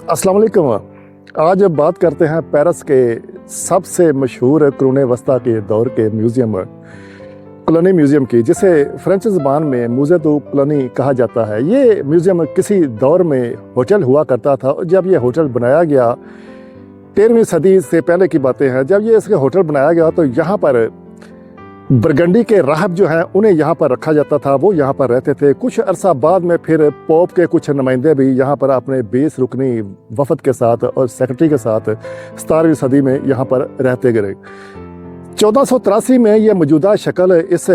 अस्सलाम वालेकुम। आज बात करते हैं पेरिस के सबसे मशहूर कुरून वस्ता के दौर के म्यूज़ियम क्लोनी म्यूज़ियम की, जिसे फ्रेंच ज़बान में मूज़े दू क्लोनी कहा जाता है। ये म्यूज़ियम किसी दौर में होटल हुआ करता था। जब ये होटल बनाया गया 13वीं सदी से पहले की बातें हैं। जब ये इसके होटल बनाया गया तो यहाँ पर बरगंडी के राहब जो हैं उन्हें यहाँ पर रखा जाता था, वो यहाँ पर रहते थे। कुछ अरसा बाद में फिर पोप के कुछ नुमाइंदे भी यहाँ पर अपने 20 रुकनी वफद के साथ और सेक्रेटरी के साथ 17वीं सदी में यहाँ पर रहते गए। 1483 में ये मौजूदा शक्ल इस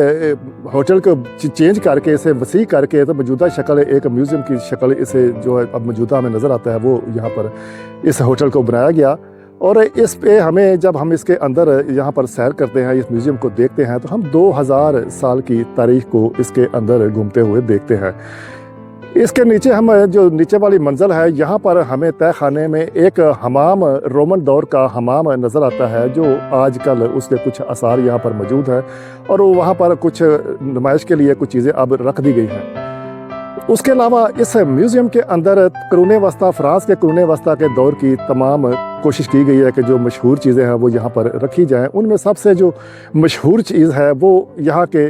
होटल को चेंज करके, इसे वसी करके, तो मौजूदा शक्ल एक म्यूज़ियम की शक्ल इसे जो है अब मौजूदा हमें नज़र आता है, वो यहाँ पर इस होटल को बनाया गया। और इस पे हमें जब हम इसके अंदर यहाँ पर सैर करते हैं, इस म्यूज़ियम को देखते हैं, तो हम 2000 साल की तारीख को इसके अंदर घूमते हुए देखते हैं। इसके नीचे हम जो नीचे वाली मंजिल है, यहाँ पर हमें तय खाने में एक हमाम, रोमन दौर का हमाम नज़र आता है, जो आजकल उसके कुछ आसार यहाँ पर मौजूद हैं और वहाँ पर कुछ नुमाइश के लिए कुछ चीज़ें अब रख दी गई हैं। उसके अलावा इस म्यूज़ियम के अंदर कुरून वस्ता, फ्रांस के कुरून वस्ता के दौर की तमाम कोशिश की गई है कि जो मशहूर चीज़ें हैं वो यहाँ पर रखी जाएं। उनमें सबसे जो मशहूर चीज़ है वो यहाँ के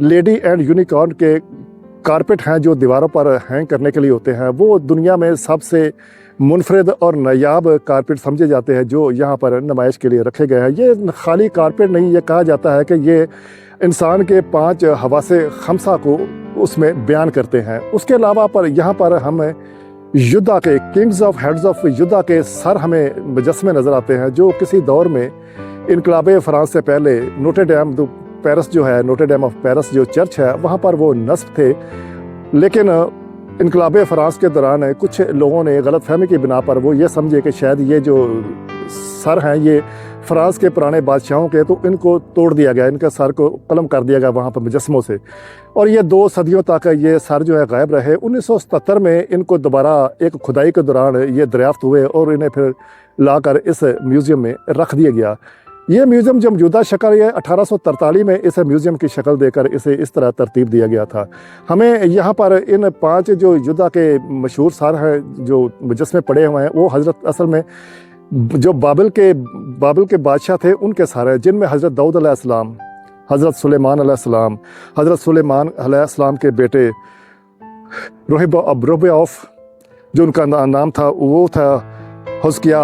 लेडी एंड यूनिकॉर्न के कारपेट हैं, जो दीवारों पर हैंग करने के लिए होते हैं। वो दुनिया में सबसे मुनफरद और नायाब कारपेट समझे जाते हैं, जो यहाँ पर नुमाइश के लिए रखे गए हैं। ये खाली कारपेट नहीं, ये कहा जाता है कि ये इंसान के 5 हवासे खमसा को उसमें बयान करते हैं। उसके अलावा पर यहाँ पर हम युद्धा के, किंग्स ऑफ हेड्स ऑफ युद्धा के सर हमें मुजस्मे नज़र आते हैं, जो किसी दौर में इनकलाबे फ्रांस से पहले नोटे डेम दो पेरिस जो है, नोटे डेम ऑफ पेरिस जो चर्च है, वहाँ पर वो नस्ब थे। लेकिन इनकलाबे फ्रांस के दौरान कुछ लोगों ने गलतफहमी की बिना पर वो ये समझे कि शायद ये जो सर हैं ये फ्रांस के पुराने बादशाहों के, तो इनको तोड़ दिया गया, इनका सर को कलम कर दिया गया वहाँ पर मुजस्मों से, और ये 2 सदियों तक ये सर जो है गायब रहे। 1977 में इनको दोबारा एक खुदाई के दौरान ये दरियाफ्त हुए और इन्हें फिर लाकर इस म्यूज़ियम में रख दिया गया। ये म्यूज़ियम जो मौजूदा शक्ल है, 1843 में इस म्यूज़ियम की शक्ल देकर इसे इस तरह तरतीब दिया गया था। हमें यहाँ पर इन 5 जो युद्धा के मशहूर सर हैं जो मुजस्मे पड़े हुए हैं, वो हज़रत असल में जो बाबिल के बादशाह थे उनके सर हैं, जिनमें हज़रत दाऊद अलैहिस्सलाम, हज़रत सुलेमान अलैहिस्सलाम, हज़रत सुलेमान अलैहिस्सलाम के बेटे रोहबआफ जो उनका नाम था वो था हुज़किया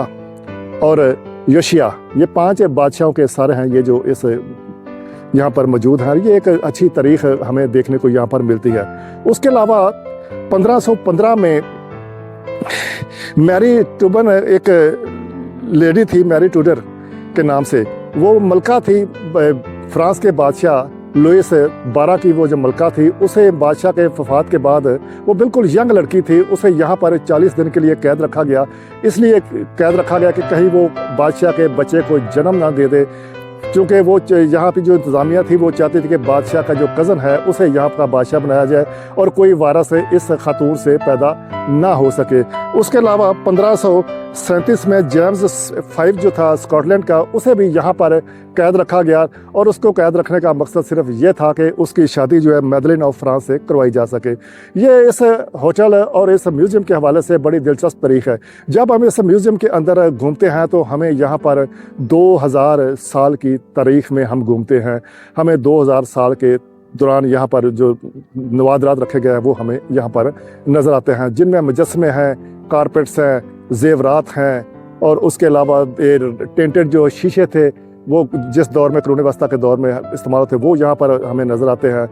और योशिया। ये 5 बादशाहों के सर हैं ये जो इस यहाँ पर मौजूद हैं। ये एक अच्छी तारीख़ हमें देखने को यहाँ पर मिलती है। उसके अलावा 1515 में मैरी टूबन, एक लेडी थी मैरी टूडर के नाम से, वो मलका थी फ्रांस के बादशाह लुइस 12 की। वो जो मलका थी, उसे बादशाह के वफात के बाद, वो बिल्कुल यंग लड़की थी, उसे यहाँ पर 40 दिन के लिए कैद रखा गया। इसलिए कैद रखा गया कि कहीं वो बादशाह के बच्चे को जन्म ना दे दे, क्योंकि वो यहाँ पे जो इंतज़ामिया थी वो चाहती थी कि बादशाह का जो कज़न है उसे यहाँ का बादशाह बनाया जाए और कोई वारस इस खातून से पैदा ना हो सके। उसके अलावा 1537 में जेम्स 5 जो था स्कॉटलैंड का, उसे भी यहाँ पर कैद रखा गया और उसको कैद रखने का मकसद सिर्फ ये था कि उसकी शादी जो है मैडलिन ऑफ फ्रांस से करवाई जा सके। ये इस होटल और इस म्यूज़ियम के हवाले से बड़ी दिलचस्प तारीख़ है। जब हम इस म्यूज़ियम के अंदर घूमते हैं तो हमें यहाँ पर 2000 साल की तारीख़ में हम घूमते हैं। हमें 2000 साल के दौरान यहाँ पर जो नवादरात रखे गए हैं वो हमें यहाँ पर नज़र आते हैं, जिनमें मुजस्मे हैं, कारपेट्स हैं, जेवरात हैं, और उसके अलावा टेंटेड जो शीशे थे वो जिस दौर में कुरून वस्ता के दौर में इस्तेमाल होते वो यहाँ पर हमें नज़र आते हैं।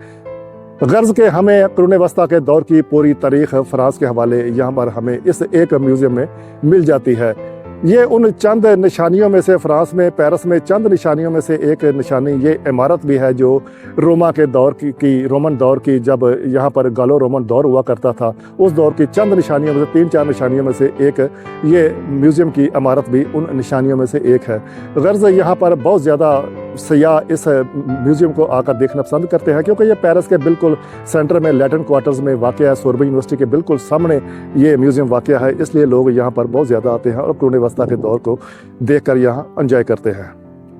गर्ज़ के हमें कुरून वस्ता के दौर की पूरी तारीख़ फ्रांस के हवाले यहाँ पर हमें इस एक म्यूज़ियम में मिल जाती है। ये उन चंद निशानियों में से, फ्रांस में पेरिस में चंद निशानियों में से एक निशानी ये इमारत भी है जो रोमा के दौर की रोमन दौर की, जब यहाँ पर गालो रोमन दौर हुआ करता था, उस दौर की चंद निशानियों में से 3-4 निशानियों में से एक ये म्यूज़ियम की इमारत भी उन निशानियों में से एक है। गर्ज़ यहाँ पर बहुत ज़्यादा सयाह इस म्यूज़ियम को आकर देखना पसंद करते हैं, क्योंकि ये पेरिस के बिल्कुल सेंटर में लैटिन क्वार्टर्स में वाक़ है, सोरबोन यूनिवर्सिटी के बिल्कुल सामने ये म्यूज़ियम वाक़ है। इसलिए लोग यहाँ पर बहुत ज़्यादा आते हैं और कुरून वस्ता के दौर को देखकर यहाँ एंजॉय करते हैं।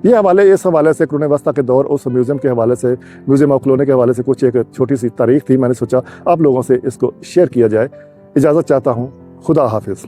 ये हवाले इस हवाले से कुरून वस्ता के दौर उस म्यूज़ियम के हवाले से, म्यूज़ियम ऑफ क्लोनी के हवाले से कुछ एक छोटी सी तारीख थी, मैंने सोचा आप लोगों से इसको शेयर किया जाए। इजाज़त चाहता हूँ, खुदा हाफिज़।